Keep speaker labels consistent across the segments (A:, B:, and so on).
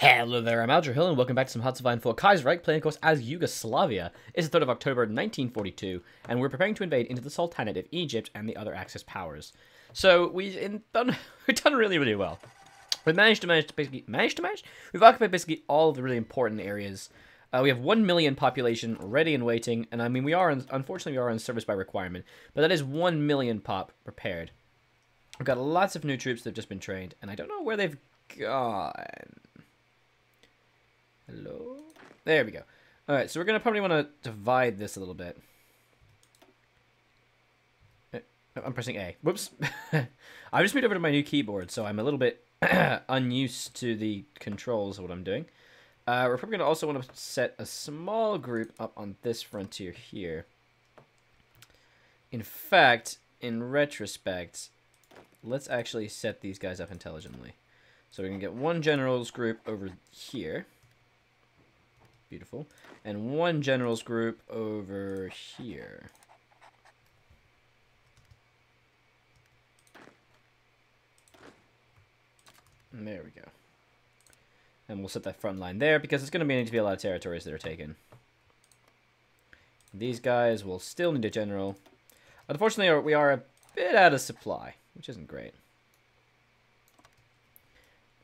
A: Hello there, I'm Alger Hill, and welcome back to some HOI4 Kaiserreich, playing of course as Yugoslavia. It's the 3rd of October 1942, and we're preparing to invade into the Sultanate of Egypt and the other Axis powers. So we've done really well. We've We've occupied basically all of the really important areas. We have 1 million population ready and waiting, and I mean unfortunately we are in service by requirement, but that is 1 million pop prepared. We've got lots of new troops that have just been trained, and I don't know where they've gone. Hello? There we go. Alright, so we're going to probably want to divide this a little bit. I'm pressing A. Whoops. I just moved over to my new keyboard, so I'm a little bit unused to the controls of what I'm doing. We're probably going to also want to set a small group up on this frontier here. In fact, in retrospect, let's actually set these guys up intelligently. So we're going to get one generals group over here. Beautiful. And one generals group over here. And there we go. And we'll set that front line there because it's going to need to be a lot of territories that are taken. These guys will still need a general. Unfortunately, we are a bit out of supply, which isn't great.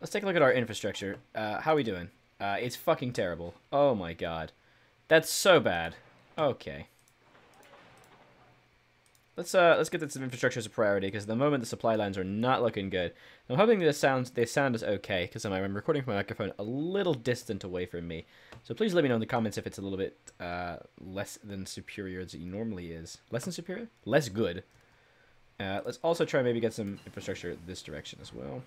A: Let's take a look at our infrastructure. How are we doing? It's fucking terrible. Oh my god. That's so bad. Okay. Let's get this infrastructure as a priority, because at the moment the supply lines are not looking good. I'm hoping they sound is okay, because I'm recording from my microphone a little distant away from me. So please let me know in the comments if it's a little bit less than superior as it normally is. Less than superior? Less good. Let's also try and maybe get some infrastructure this direction as well.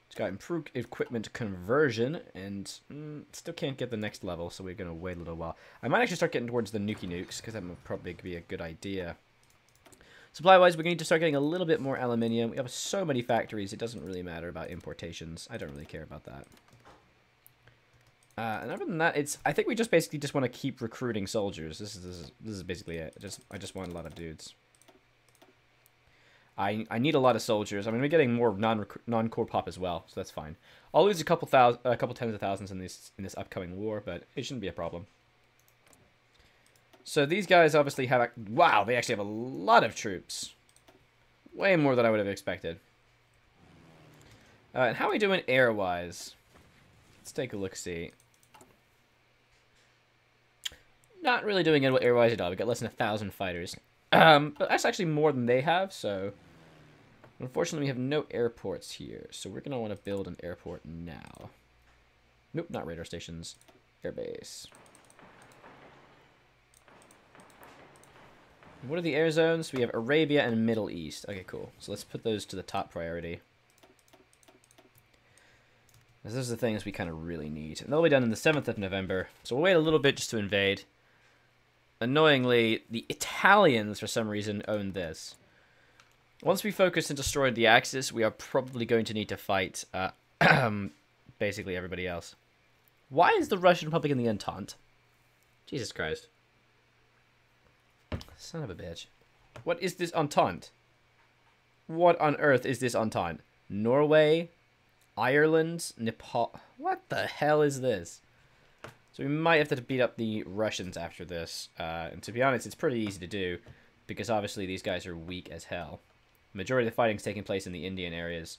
A: It's got improved equipment conversion, and still can't get the next level, so we're going to wait a little while. I might actually start getting towards the nukes, because that would probably be a good idea. Supply-wise, we're going to need to start getting a little bit more aluminium. We have so many factories, it doesn't really matter about importations. I don't really care about that. And other than that, I think we just basically want to keep recruiting soldiers. This is basically it. I just want a lot of dudes. I need a lot of soldiers. I'm going to be getting more non-core pop as well, so that's fine. I'll lose a couple tens of thousands in this upcoming war, but it shouldn't be a problem. So these guys obviously have wow, they actually have a lot of troops. Way more than I would have expected. And how are we doing air-wise? Let's take a look-see. Not really doing it air-wise at all. We got less than 1,000 fighters. But that's actually more than they have, so unfortunately we have no airports here, so we're going to want to build an airport now. Nope, not radar stations. Airbase. What are the air zones? We have Arabia and Middle East. Okay, cool. So let's put those to the top priority. Those are the things we kind of really need. And they'll be done on the 7th of November, so we'll wait a little bit just to invade. Annoyingly, the Italians, for some reason, own this. Once we focus and destroy the Axis, we are probably going to need to fight basically everybody else. Why is the Russian Republic in the Entente? Jesus Christ. Son of a bitch. What is this Entente? What on earth is this Entente? Norway? Ireland? Nepal? What the hell is this? So we might have to beat up the Russians after this. And to be honest, it's pretty easy to do, because obviously these guys are weak as hell. The majority of the fighting is taking place in the Indian areas,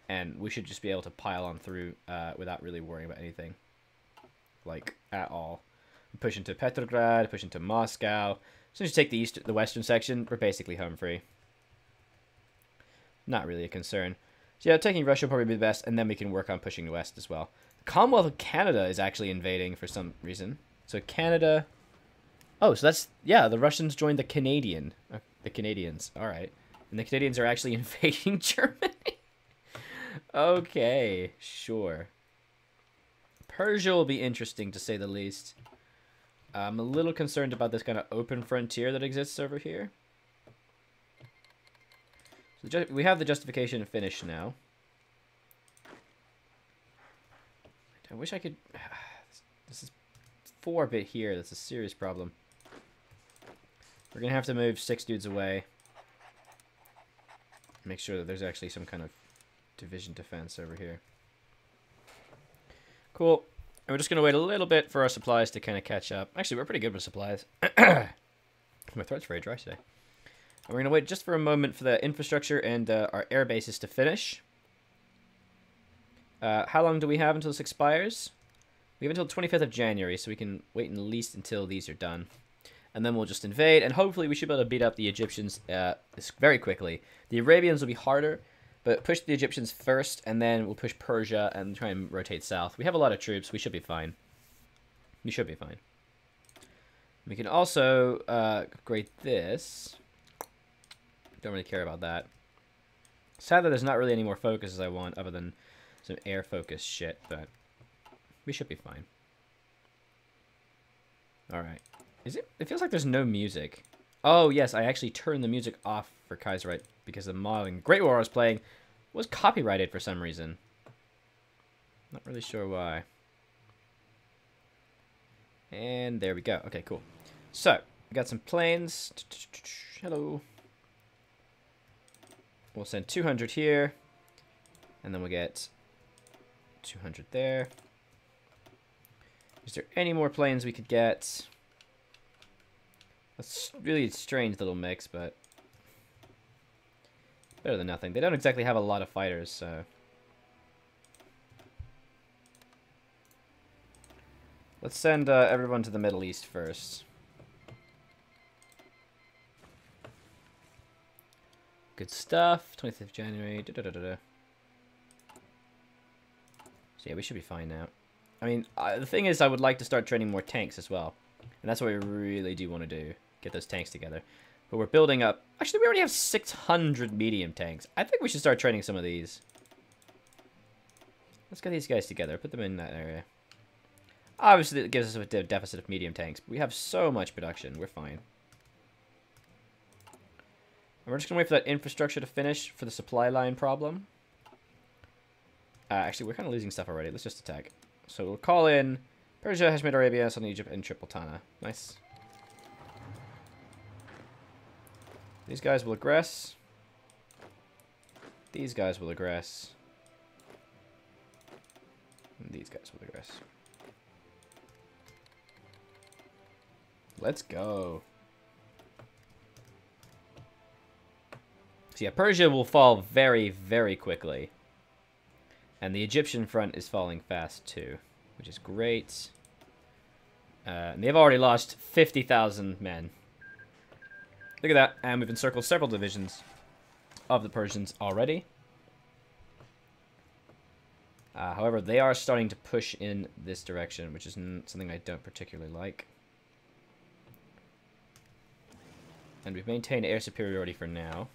A: and we should just be able to pile on through without really worrying about anything. Like, at all. Push into Petrograd, push into Moscow. As soon as you take the western section, we're basically home free. Not really a concern. So yeah, taking Russia will probably be the best, and then we can work on pushing west as well. Commonwealth of Canada is actually invading for some reason. So Canada... Oh, so that's... Yeah, the Russians joined the Canadians. Alright. And the Canadians are actually invading Germany. Okay, sure. Persia will be interesting, to say the least. I'm a little concerned about this kind of open frontier that exists over here. So we have the justification finished now. I wish I could... This is 4-bit here. That's a serious problem. We're going to have to move 6 dudes away. Make sure that there's actually some kind of division defense over here. Cool. And we're just going to wait a little bit for our supplies to kind of catch up. Actually, we're pretty good with supplies. My throat's very dry today. And we're going to wait just for a moment for the infrastructure and our air bases to finish. How long do we have until this expires? We have until 25th of January, so we can wait at least until these are done. And then we'll just invade, and hopefully we should be able to beat up the Egyptians very quickly. The Arabians will be harder, but push the Egyptians first, and then we'll push Persia and try and rotate south. We have a lot of troops. We should be fine. We should be fine. We can also upgrade this. Don't really care about that. Sadly, there's not really any more focus as I want, other than some air focus shit, but we should be fine. Alright. It feels like there's no music. Oh, yes, I actually turned the music off for Kaiserreich because the modeling Great War I was playing was copyrighted for some reason. Not really sure why. And there we go. Okay, cool. So, we got some planes. Hello. We'll send 200 here. And then we'll get 200 there. Is there any more planes we could get? That's really a strange little mix, but better than nothing. They don't exactly have a lot of fighters, so let's send everyone to the Middle East first. Good stuff. 25th January. So yeah, we should be fine now. I mean, the thing is, I would like to start training more tanks as well. And that's what we really do want to do. Get those tanks together. But we're building up... Actually, we already have 600 medium tanks. I think we should start training some of these. Let's get these guys together. Put them in that area. Obviously, it gives us a deficit of medium tanks. But we have so much production. We're fine. And we're just going to wait for that infrastructure to finish for the supply line problem. Actually, we're kind of losing stuff already. Let's just attack. So we'll call in Persia, Hashemite Arabia, Southern Egypt, and Tripolitana. Nice. These guys will aggress. These guys will aggress. And these guys will aggress. Let's go. So yeah, Persia will fall very, very quickly. And the Egyptian front is falling fast too, which is great. And they've already lost 50,000 men. Look at that, and we've encircled several divisions of the Persians already. However, they are starting to push in this direction, which is something I don't particularly like. And we've maintained air superiority for now.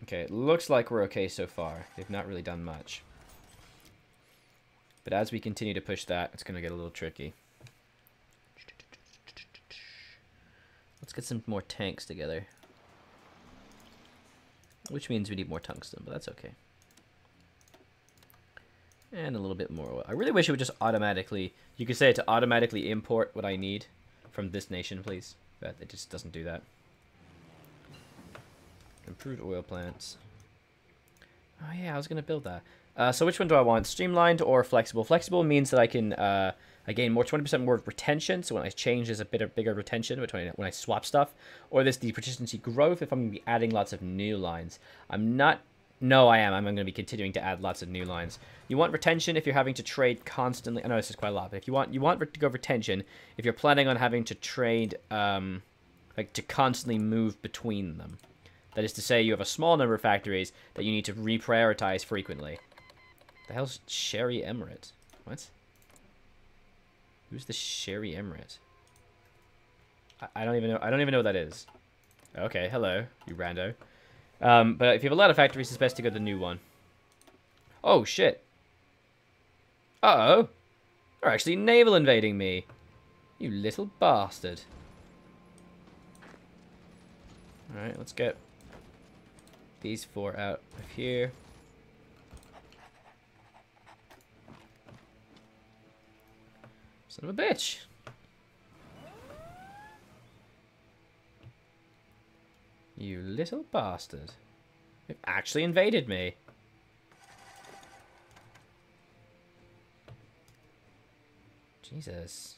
A: Okay, it looks like we're okay so far. They've not really done much. But as we continue to push that, it's going to get a little tricky. Let's get some more tanks together. Which means we need more tungsten, but that's okay. And a little bit more oil. I really wish it would just automatically... You could say it to automatically import what I need from this nation, please. But it just doesn't do that. Improved oil plants. Oh yeah, I was going to build that. So which one do I want? Streamlined or flexible? Flexible means that I can... I gain more 20% more retention, so when I change there's a bit of bigger retention when I swap stuff. Or this the proficiency growth if I'm going to be adding lots of new lines. I'm not... No, I am. I'm going to be continuing to add lots of new lines. You want retention if you're having to trade constantly. I know this is quite a lot, but if you want to go retention if you're planning on having to trade, like to constantly move between them. That is to say, you have a small number of factories that you need to reprioritize frequently. The hell's Sherry Emirate? What? Who's the Sherry Emirate? I don't even know. I don't even know what that is. Okay, hello, you rando. But if you have a lot of factories, it's best to go to the new one. Oh, shit. Uh-oh. They're actually naval invading me. You little bastard. Alright, let's get these four out of here. Son of a bitch. You little bastard. They've actually invaded me. Jesus.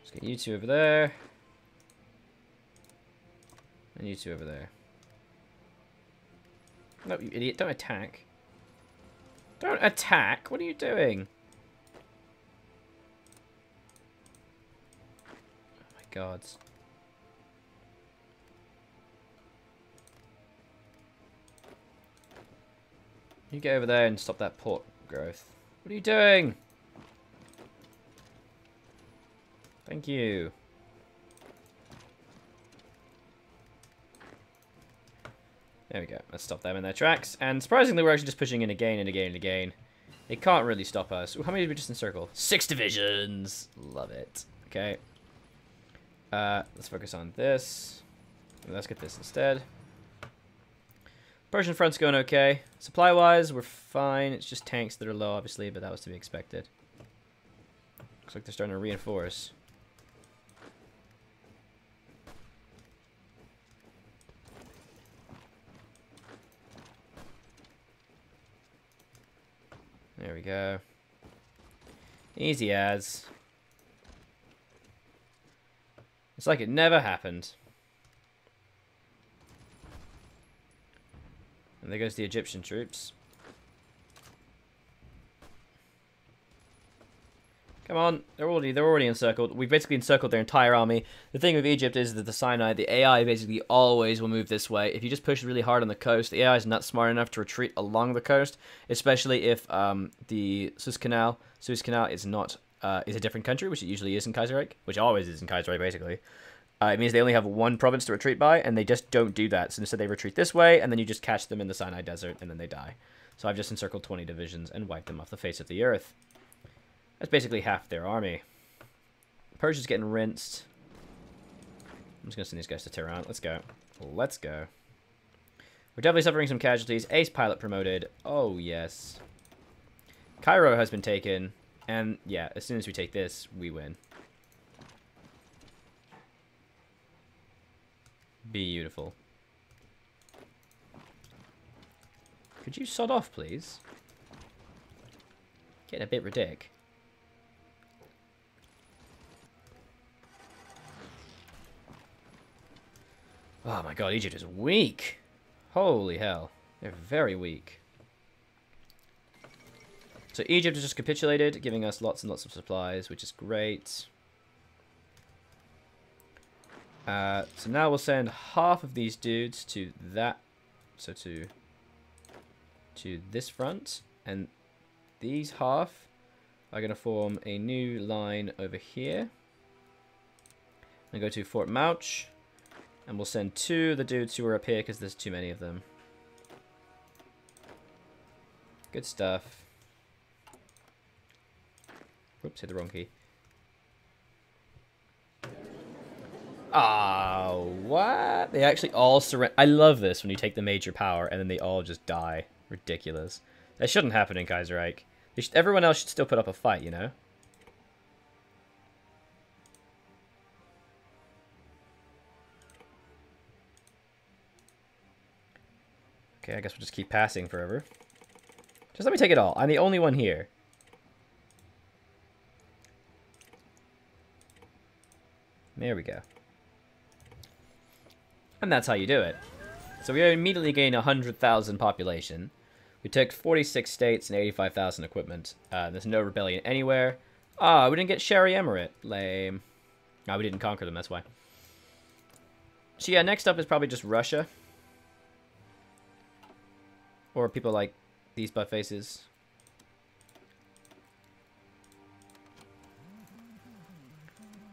A: Let's get you two over there. And you two over there. No, you idiot. Don't attack. Don't attack. What are you doing? Oh my god. You get over there and stop that port growth. What are you doing? Thank you. There we go. Let's stop them in their tracks. And surprisingly, we're actually just pushing in again and again and again. They can't really stop us. Ooh, how many did we just encircle? 6 divisions! Love it. Okay. Let's focus on this. Let's get this instead. Persian front's going okay. Supply-wise, we're fine. It's just tanks that are low, obviously, but that was to be expected. Looks like they're starting to reinforce. There we go. Easy as. It's like it never happened. And there goes the Egyptian troops. Come on, they're already encircled. We've basically encircled their entire army. The thing with Egypt is that the Sinai, the AI basically always will move this way. If you just push really hard on the coast, the AI is not smart enough to retreat along the coast, especially if the Suez Canal is not is a different country, which it usually is in Kaiserreich, which always is in Kaiserreich basically. It means they only have one province to retreat by, and they just don't do that. So instead they retreat this way, and then you just catch them in the Sinai Desert, and then they die. So I've just encircled 20 divisions and wiped them off the face of the earth. That's basically half their army. Persia's getting rinsed. I'm just going to send these guys to Tehran. Let's go. Let's go. We're definitely suffering some casualties. Ace pilot promoted. Oh, yes. Cairo has been taken. And, yeah, as soon as we take this, we win. Beautiful. Could you sod off, please? Getting a bit ridiculous. Oh my god, Egypt is weak. Holy hell. They're very weak. So Egypt has just capitulated, giving us lots and lots of supplies, which is great. So now we'll send half of these dudes to that, so to this front, and these half are going to form a new line over here. And go to Fort Mauch, and we'll send 2 of the dudes who are up here because there's too many of them. Good stuff. Whoops, hit the wrong key. Oh, what? They actually all surrender. I love this when you take the major power and then they all just die. Ridiculous. That shouldn't happen in Kaiserreich. Everyone else should still put up a fight, you know? Okay, I guess we'll just keep passing forever. Just let me take it all. I'm the only one here. There we go. And that's how you do it. So we immediately gain 100,000 population. We took 46 states and 85,000 equipment. There's no rebellion anywhere. Ah, we didn't get Shari Emirate. Lame. No, we didn't conquer them, that's why. So yeah, next up is probably just Russia. Or people like these butt faces.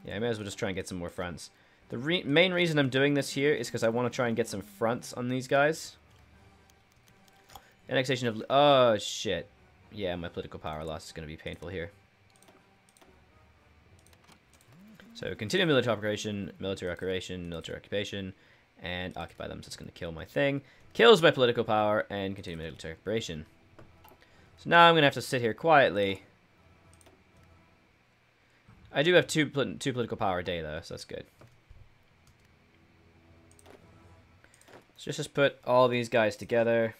A: Yeah, I may as well just try and get some more fronts. The main reason I'm doing this here is because I want to try and get some fronts on these guys. Annexation of... Oh, shit. Yeah, my political power loss is going to be painful here. So, continue military occupation, and occupy them. So it's going to kill my thing. Kills my political power, and continue military occupation. So now I'm going to have to sit here quietly. I do have two political power a day, though, so that's good. So just put all these guys together.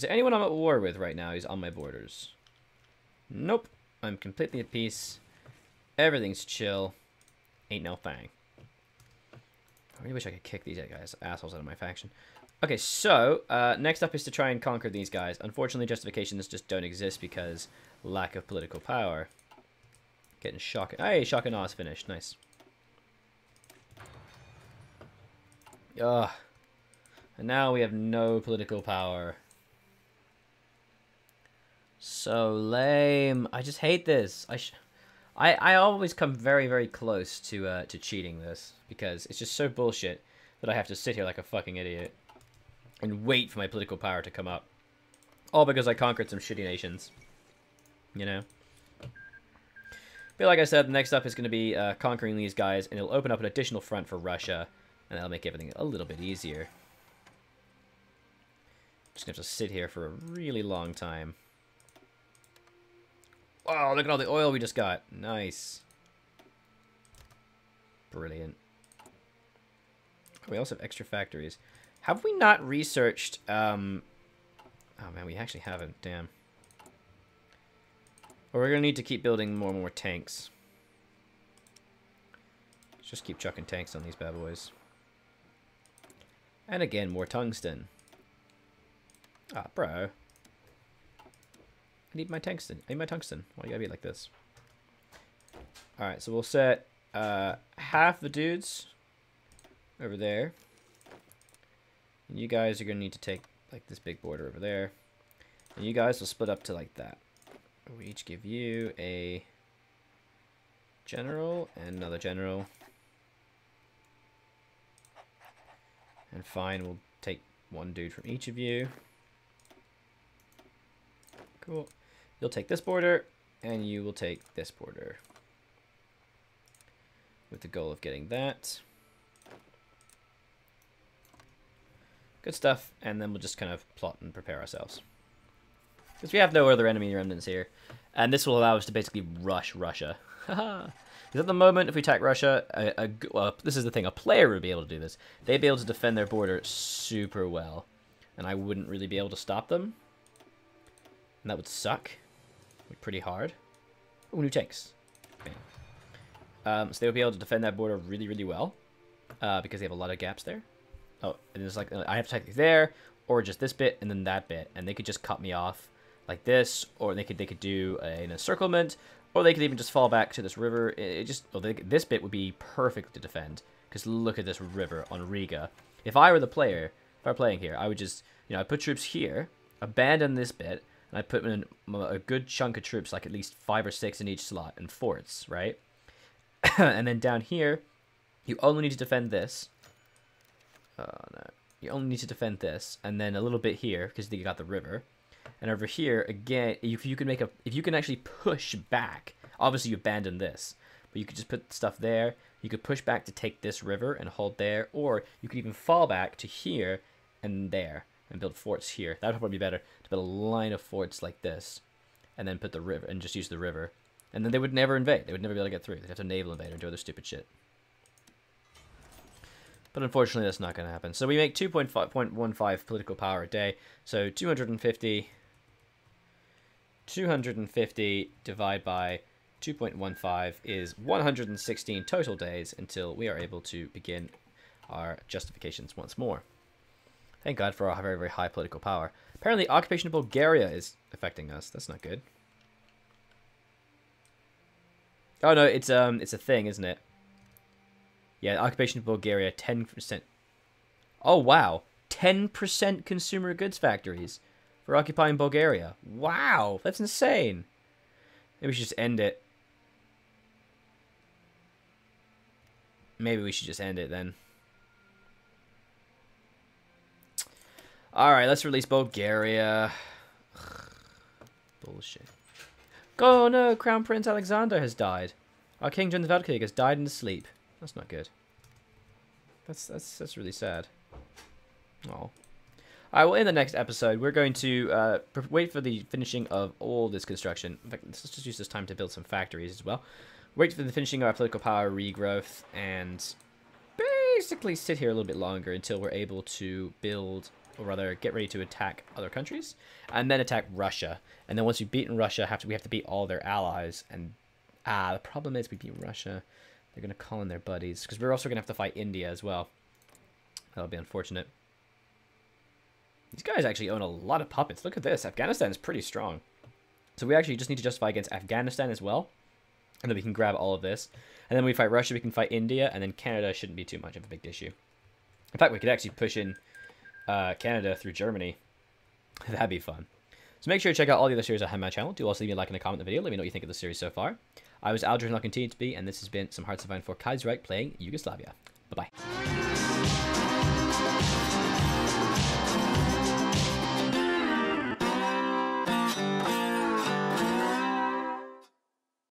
A: Is there anyone I'm at war with right now who's on my borders? Nope. I'm completely at peace. Everything's chill. Ain't no thing. I really wish I could kick these guys, assholes out of my faction. Okay, so, next up is to try and conquer these guys. Unfortunately, justifications just don't exist because lack of political power. Getting shock. Hey, shock and awe is finished. Nice. Ugh. And now we have no political power. So lame. I just hate this. I always come very, very close to cheating this because it's just so bullshit that I have to sit here like a fucking idiot and wait for my political power to come up. All because I conquered some shitty nations. You know? But like I said, next up is going to be conquering these guys, and it'll open up an additional front for Russia, and that'll make everything a little bit easier. Just going to have to sit here for a really long time. Wow, look at all the oil we just got. Nice. Brilliant. We also have extra factories. Have we not researched... Oh, man, we actually haven't. Damn. Well, we're going to need to keep building more and more tanks. Let's just keep chucking tanks on these bad boys. And again, more tungsten. Ah, bro. I need my tungsten. I need my tungsten. Why you gotta be like this? Alright, so we'll set half the dudes over there. And you guys are gonna need to take like this big border over there. And you guys will split up to like that. We each give you a general and another general. And fine, we'll take one dude from each of you. Cool. You'll take this border, and you will take this border. With the goal of getting that. Good stuff, and then we'll just kind of plot and prepare ourselves. Because we have no other enemy remnants here. And this will allow us to basically rush Russia. Haha. Because at the moment, if we attack Russia, well, this is the thing, a player would be able to do this. They'd be able to defend their border super well. And I wouldn't really be able to stop them. And that would suck. Pretty hard. Oh, new tanks. Okay. So they would be able to defend that border really, really well. Because they have a lot of gaps there. Oh, and it's like, I have to attack there, or just this bit, and then that bit. And they could just cut me off like this, or they could do an encirclement, or they could even just fall back to this river. This bit would be perfect to defend. Because look at this river on Riga. If I were the player, if I were playing here, I would just, I'd put troops here, abandon this bit, and I put in a good chunk of troops, like at least 5 or 6 in each slot, and forts, right? And then down here, you only need to defend this. Oh, no. You only need to defend this, and then a little bit here, because you got the river. And over here, again, if you can actually push back, obviously you abandon this, but you could just put stuff there. You could push back to take this river and hold there, or you could even fall back to here and there. And build forts here. That would probably be better to build a line of forts like this, and then put the river and just use the river, and then they would never invade. They would never be able to get through. They'd have to naval invade or do other stupid shit. But unfortunately, that's not going to happen. So we make 2.15 political power a day. So 250 divided by 2.15 is 116 total days until we are able to begin our justifications once more. Thank God for our very, very high political power. Apparently, occupation of Bulgaria is affecting us. That's not good. Oh no, it's a thing, isn't it? Yeah, occupation of Bulgaria, 10%. Oh wow, 10% consumer goods factories for occupying Bulgaria. Wow, that's insane. Maybe we should just end it. Maybe we should just end it then. Alright, let's release Bulgaria. Bullshit. Oh no, Crown Prince Alexander has died. Our King John the Valkyrie has died in his sleep. That's not good. That's really sad. Oh. Alright, well in the next episode, we're going to wait for the finishing of all this construction. In fact, let's just use this time to build some factories as well. Wait for the finishing of our political power regrowth, and basically sit here a little bit longer until we're able to build or rather get ready to attack other countries, and then attack Russia. And then once we've beaten Russia, we have to beat all their allies. And the problem is we beat Russia, they're going to call in their buddies, because we're also going to have to fight India as well. That'll be unfortunate. These guys actually own a lot of puppets. Look at this. Afghanistan is pretty strong. So we actually just need to justify against Afghanistan as well. And then we can grab all of this. And then we fight Russia, we can fight India, and then Canada shouldn't be too much of a big issue. In fact, we could actually push in Canada through Germany. That'd be fun. So make sure to check out all the other series I have on my channel. Do also leave me a like and a comment on the video. Let me know what you think of the series so far. I was Aldrin and I'll continue to be, and this has been some Hearts of Iron 4 Kaiserreich playing Yugoslavia. Bye-bye.